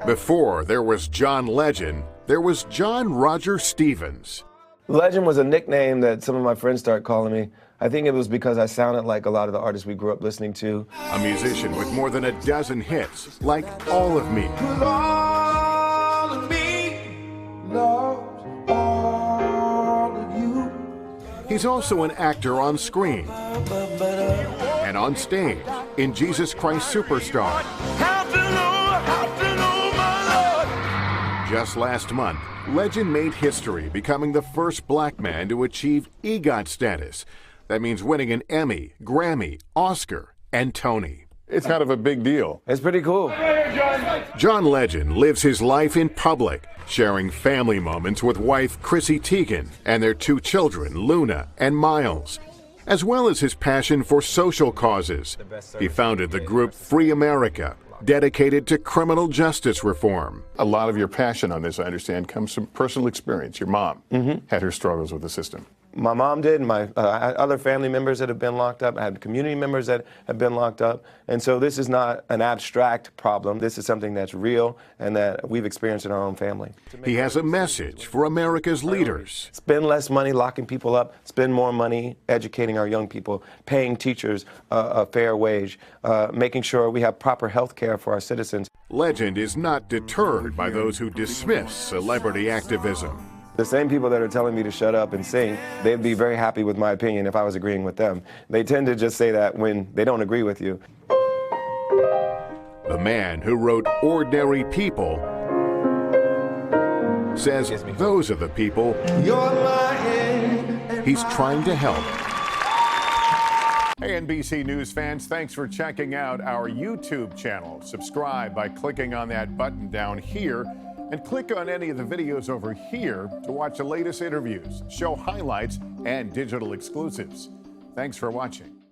Before there was John Legend, there was John Roger Stevens. Legend was a nickname that some of my friends started calling me. I think it was because I sounded like a lot of the artists we grew up listening to. A musician with more than a dozen hits, like All of Me. All of me loves all of you. He's also an actor on screen and on stage in Jesus Christ Superstar. Have to know, my Lord. Just last month, Legend made history, becoming the first black man to achieve EGOT status. That means winning an Emmy, Grammy, Oscar, and Tony. It's kind of a big deal. It's pretty cool. John Legend lives his life in public, sharing family moments with wife Chrissy Teigen and their 2 children, Luna and Miles, as well as his passion for social causes. He founded the group Free America, dedicated to criminal justice reform. A lot of your passion on this, I understand, comes from personal experience. Your mom had her struggles with the system. My mom did, and my I had other family members that have been locked up. I had community members that have been locked up. And so this is not an abstract problem. This is something that's real and that we've experienced in our own family. He has a message for America's leaders. Spend less money locking people up, spend more money educating our young people, paying teachers a fair wage, making sure we have proper health care for our citizens. Legend is not deterred by those who dismiss celebrity activism. The same people that are telling me to shut up and sing, they'd be very happy with my opinion if I was agreeing with them. They tend to just say that when they don't agree with you. The man who wrote Ordinary People says those are the people he's trying to help. Hey, NBC News fans, thanks for checking out our YouTube channel. Subscribe by clicking on that button down here, and click on any of the videos over here to watch the latest interviews, show highlights, and digital exclusives. Thanks for watching.